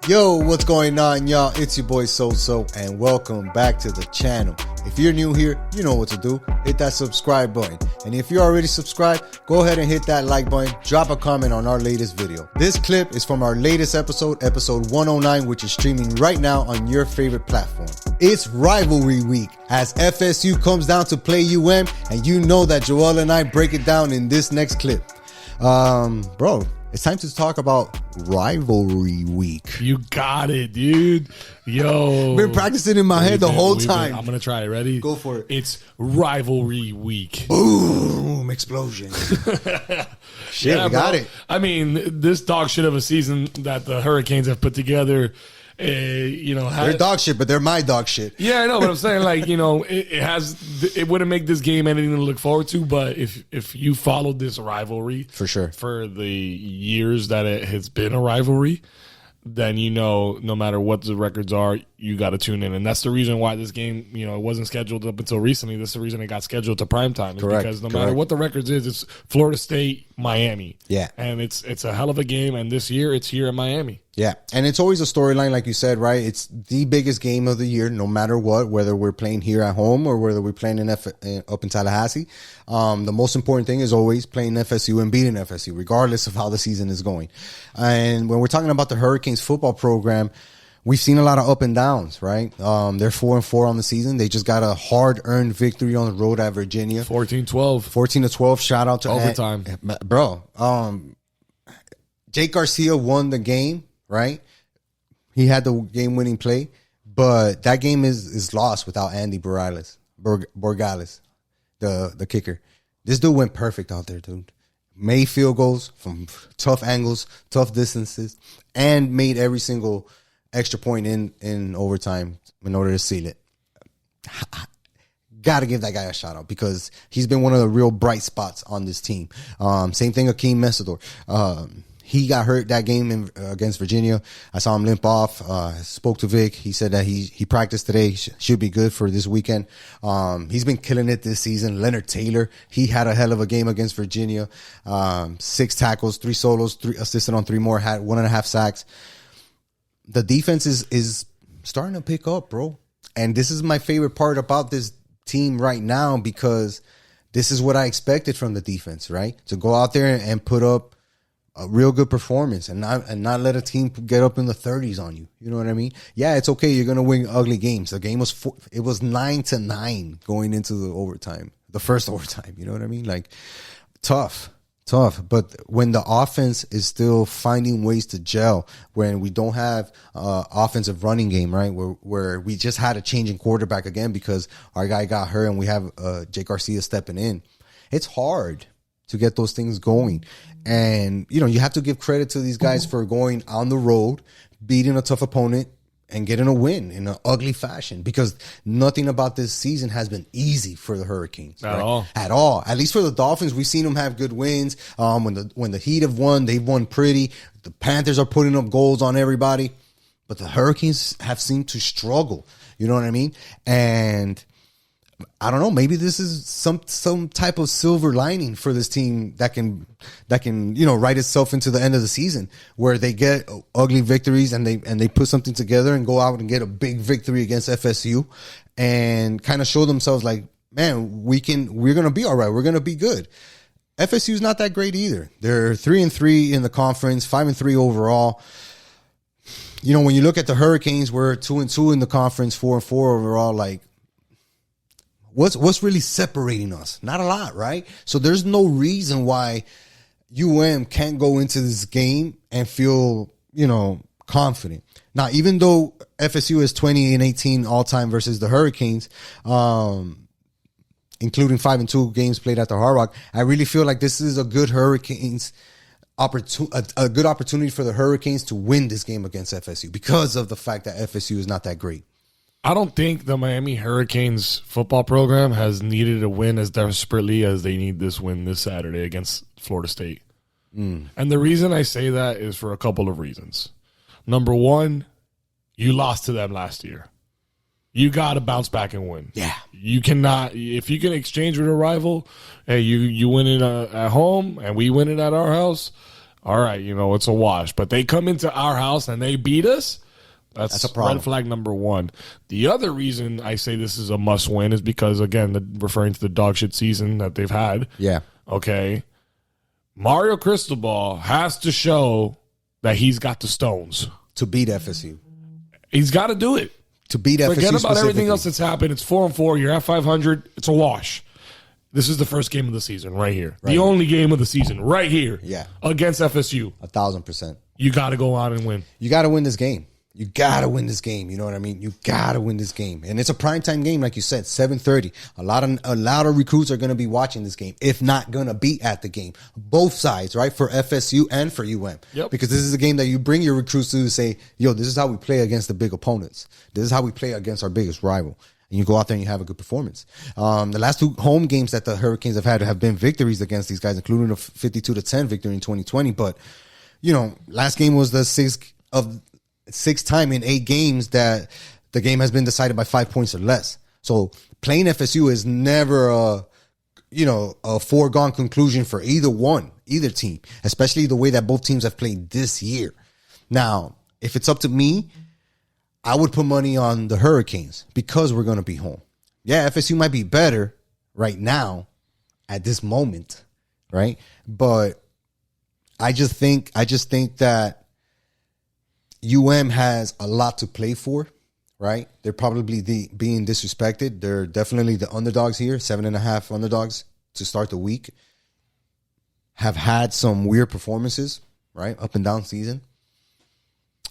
Yo, what's going on, y'all? It's your boy So, and welcome back to the channel. If you're new here, you know what to do. Hit that subscribe button. And if you're already subscribed, go ahead and hit that like button. Drop a comment on our latest video. This clip is from our latest episode 109, which is streaming right now on your favorite platform. It's Rivalry Week as FSU comes down to play UM, and you know that Joel and I break it down in this next clip. Bro, it's time to talk about Rivalry Week. You got it, dude. Yo. Been practicing in my head the whole time. I'm going to try it. Ready? Go for it. It's Rivalry Week. Boom. Explosion. Shit, yeah, we got it. I mean, this dog shit of a season that the Hurricanes have put together, they're dog shit, but they're my dog shit. Yeah, I know, but I'm saying, it wouldn't make this game anything to look forward to. But if you followed this rivalry for sure for the years that it has been a rivalry, then no matter what the records are, you got to tune in. And that's the reason why this game, it wasn't scheduled up until recently. That's the reason it got scheduled to primetime. Correct. Because no matter what the records is, it's Florida State, Miami. Yeah. And it's a hell of a game. And this year, it's here in Miami. Yeah. And it's always a storyline, like you said, right? It's the biggest game of the year, no matter what, whether we're playing here at home or whether we're playing up in Tallahassee. The most important thing is always playing FSU and beating FSU, regardless of how the season is going. And when we're talking about the Hurricanes football program, we've seen a lot of up and downs, right? They're 4-4 on the season. They just got a hard-earned victory on the road at Virginia. 14-12. 14-12. Shout out to overtime. Bro, Jake Garcia won the game, right? He had the game-winning play, but that game is lost without Andy Borgales, the kicker. This dude went perfect out there, dude. Made field goals from tough angles, tough distances, and made every single extra point in overtime in order to seal it. Got to give that guy a shout out because he's been one of the real bright spots on this team. Same thing, Akeem Mesidor. He got hurt that game against Virginia. I saw him limp off. Spoke to Vic. He said that he practiced today. Should be good for this weekend. He's been killing it this season. Leonard Taylor, he had a hell of a game against Virginia. 6 tackles, 3 solos, 3 assisted on 3 more, had 1.5 sacks. The defense is starting to pick up, bro. And this is my favorite part about this team right now because this is what I expected from the defense, right? To go out there and put up a real good performance and not let a team get up in the 30s on you. You know what I mean? Yeah, it's okay. You're going to win ugly games. The game was 9-9 going into the overtime, the first overtime. You know what I mean? Like tough. But when the offense is still finding ways to gel, when we don't have offensive running game, right, where we just had a changing quarterback again because our guy got hurt and we have Jake Garcia stepping in, it's hard to get those things going. And, you have to give credit to these guys for going on the road, beating a tough opponent, and getting a win in an ugly fashion because nothing about this season has been easy for the Hurricanes. At all. At least for the Dolphins, we've seen them have good wins. When the Heat have won, they've won pretty. The Panthers are putting up goals on everybody. But the Hurricanes have seemed to struggle. You know what I mean? And I don't know. Maybe this is some type of silver lining for this team that can write itself into the end of the season, where they get ugly victories and they put something together and go out and get a big victory against FSU and kind of show themselves like, man, we're gonna be all right. We're gonna be good. FSU is not that great either. They're 3-3 in the conference, 5-3 overall. When you look at the Hurricanes, we're 2-2 in the conference, 4-4 overall. Like, What's really separating us? Not a lot, right? So there's no reason why UM can't go into this game and feel, confident. Now, even though FSU is 20-18 all-time versus the Hurricanes, including 5-2 games played at the Hard Rock, I really feel like this is a good Hurricanes a good opportunity for the Hurricanes to win this game against FSU because of the fact that FSU is not that great. I don't think the Miami Hurricanes football program has needed a win as desperately as they need this win this Saturday against Florida State. And the reason I say that is for a couple of reasons. Number one, you lost to them last year. You got to bounce back and win. Yeah. You cannot, if you can exchange with a rival, hey, you win it at home and we win it at our house, all right, it's a wash. But they come into our house and they beat us. That's a problem. Red flag number one. The other reason I say this is a must win is because, again, referring to the dog shit season that they've had. Yeah. Okay. Mario Cristobal has to show that he's got the stones To beat FSU. He's got to do it. To beat FSU. Forget about everything else that's happened. It's 4-4. You're at 500. It's a wash. This is the first game of the season right here. The only game of the season right here. Yeah. Against FSU. 1,000%. You got to go out and win. You got to win this game. You got to win this game. You know what I mean? You got to win this game. And it's a primetime game, like you said, 7:30. A lot of recruits are going to be watching this game, if not going to be at the game. Both sides, right? For FSU and for UM. Yep. Because this is a game that you bring your recruits to say, yo, this is how we play against the big opponents. This is how we play against our biggest rival. And you go out there and you have a good performance. The last 2 home games that the Hurricanes have been victories against these guys, including a 52-10 victory in 2020. But, last game was the sixth time in 8 games that the game has been decided by 5 points or less. So playing FSU is never a foregone conclusion for either team, especially the way that both teams have played this year. Now, if it's up to me, I would put money on the Hurricanes because we're going to be home. Yeah, FSU might be better right now at this moment, right? But I just think that UM has a lot to play for, right? They're probably being disrespected. They're definitely the underdogs here, 7.5 underdogs to start the week. Have had some weird performances, right? Up and down season.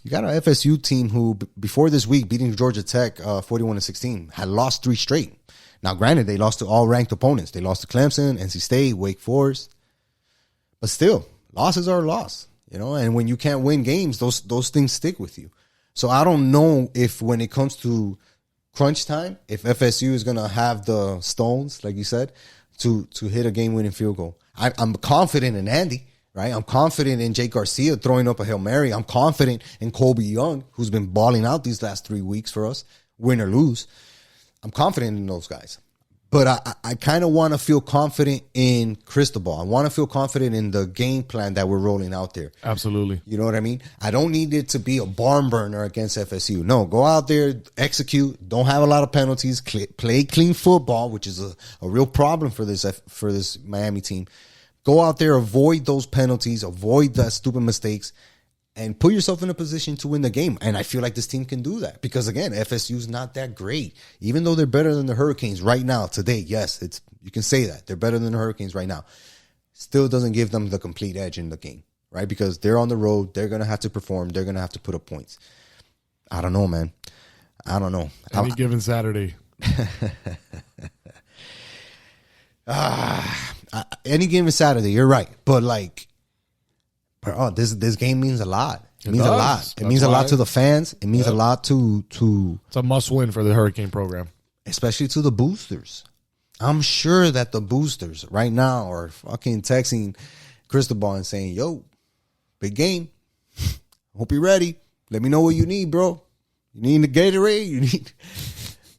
You got an FSU team who, before this week, beating Georgia Tech 41-16, had lost 3 straight. Now, granted, they lost to all ranked opponents. They lost to Clemson, NC State, Wake Forest. But still, losses are a loss. And when you can't win games, those things stick with you. So I don't know if when it comes to crunch time, if FSU is going to have the stones, like you said, to hit a game-winning field goal. I'm confident in Andy, right? I'm confident in Jake Garcia throwing up a Hail Mary. I'm confident in Colby Young, who's been balling out these last 3 weeks for us, win or lose. I'm confident in those guys. But I kind of want to feel confident in Cristobal. I want to feel confident in the game plan that we're rolling out there. Absolutely. You know what I mean? I don't need it to be a barn burner against FSU. No, go out there, execute, don't have a lot of penalties, play clean football, which is a real problem for this Miami team. Go out there, avoid those penalties, avoid the stupid mistakes, and put yourself in a position to win the game. And I feel like this team can do that because, again, FSU's not that great. Even though they're better than the Hurricanes right now, today, yes, you can say that. They're better than the Hurricanes right now. Still doesn't give them the complete edge in the game, right? Because they're on the road. They're going to have to perform. They're going to have to put up points. I don't know, man. I don't know. Any given Saturday. Any given Saturday, you're right. But, this game means a lot. It means a lot. It means a lot to the fans. It means a lot to. It's a must win for the Hurricane program, especially to the boosters. I'm sure that the boosters right now are fucking texting Cristobal and saying, "Yo, big game. Hope you're ready. Let me know what you need, bro. You need the Gatorade.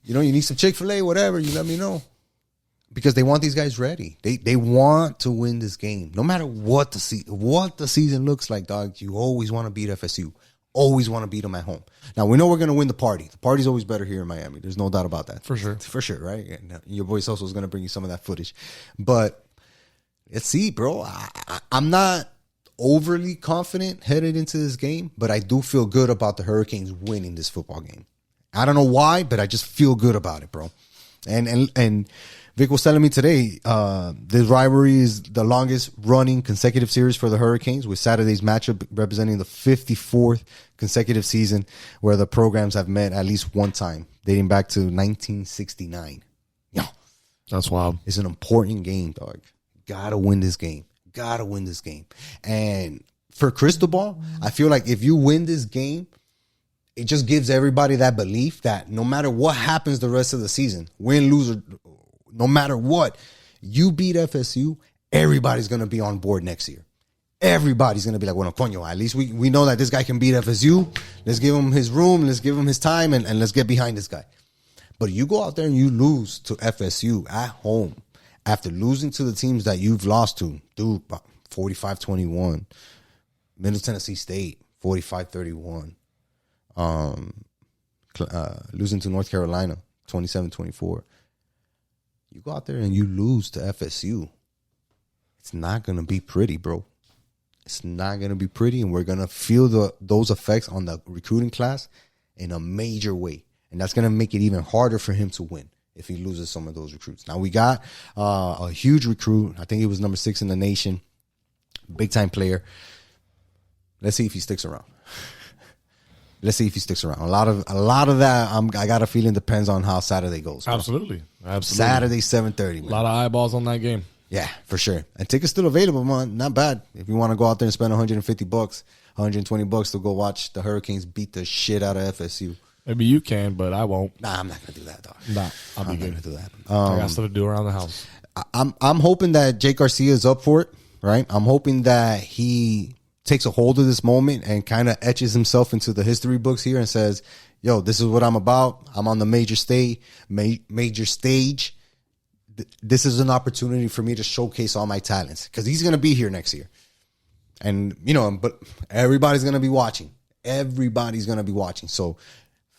You need some Chick-fil-A, whatever. You let me know." Because they want these guys ready. They want to win this game. No matter what the season looks like, dog, you always want to beat FSU. Always want to beat them at home. Now, we know we're going to win the party. The party's always better here in Miami. There's no doubt about that. For sure. For sure, right? And your boy Soso is going to bring you some of that footage. But let's see, bro. I'm not overly confident headed into this game, but I do feel good about the Hurricanes winning this football game. I don't know why, but I just feel good about it, bro. And Vic was telling me today, this rivalry is the longest running consecutive series for the Hurricanes, with Saturday's matchup representing the 54th consecutive season where the programs have met at least one time, dating back to 1969. Yeah. That's wild. It's an important game, dog. Gotta win this game. And for Cristobal, I feel like if you win this game, it just gives everybody that belief that no matter what happens the rest of the season, win, lose, or no matter what, you beat FSU, everybody's going to be on board next year. Everybody's going to be like, bueno, coño, at least we know that this guy can beat FSU. Let's give him his room. Let's give him his time, and let's get behind this guy. But you go out there and you lose to FSU at home after losing to the teams that you've lost to, dude, 45-21, Middle Tennessee State, 45-31. Losing to North Carolina, 27-24. You go out there and you lose to FSU. It's not going to be pretty, bro. It's not going to be pretty, and we're going to feel those effects on the recruiting class in a major way. And that's going to make it even harder for him to win if he loses some of those recruits. Now, we got a huge recruit. I think he was number 6 in the nation. Big-time player. Let's see if he sticks around. Let's see if he sticks around. A lot of that, I got a feeling, depends on how Saturday goes. Bro. Absolutely. Saturday, 7:30. Man. A lot of eyeballs on that game. Yeah, for sure. And tickets still available, man. Not bad. If you want to go out there and spend $150, $120 to go watch the Hurricanes beat the shit out of FSU. Maybe you can, but I won't. Nah, I'm not gonna do that, dog. Nah, I'll be good. Gonna do that. I got stuff to do around the house. I'm hoping that Jake Garcia is up for it, right? I'm hoping that he takes a hold of this moment and kind of etches himself into the history books here and says, yo, this is what I'm about. I'm on the major stage. This is an opportunity for me to showcase all my talents because he's going to be here next year. And, but everybody's going to be watching. Everybody's going to be watching. So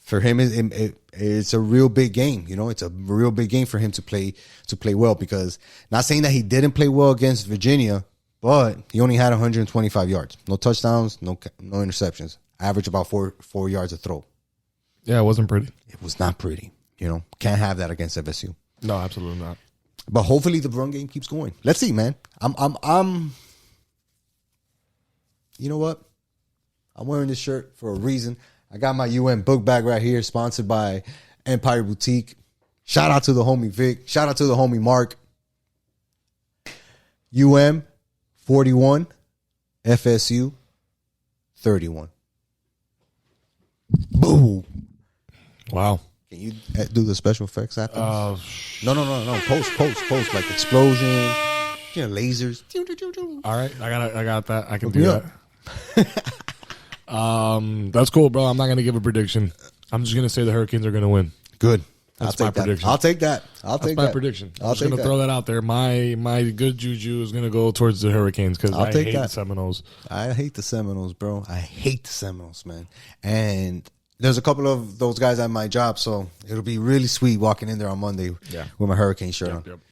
for him, it's a real big game. It's a real big game for him to play well because not saying that he didn't play well against Virginia, but he only had 125 yards. No touchdowns, no interceptions. Average about four yards a throw. Yeah, it wasn't pretty. It was not pretty. Can't have that against FSU. No, absolutely not. But hopefully the run game keeps going. Let's see, man. I'm you know what? I'm wearing this shirt for a reason. I got my book bag right here, sponsored by Empire Boutique. Shout out to the homie Vic. Shout out to the homie Mark. 41, FSU 31. Boom. Wow. Can you do the special effects after? No. Post like explosion, lasers. All right, I got that. I can do that. That's cool, bro. I'm not gonna give a prediction. I'm just gonna say the Hurricanes are gonna win. Good. That's my prediction. I'll take that. That's my prediction. I'm just gonna throw that out there. My good juju is gonna go towards the Hurricanes because I hate the Seminoles. I hate the Seminoles, bro. I hate the Seminoles, man. And there's a couple of those guys at my job, so it'll be really sweet walking in there on Monday with my Hurricane shirt on. Yep.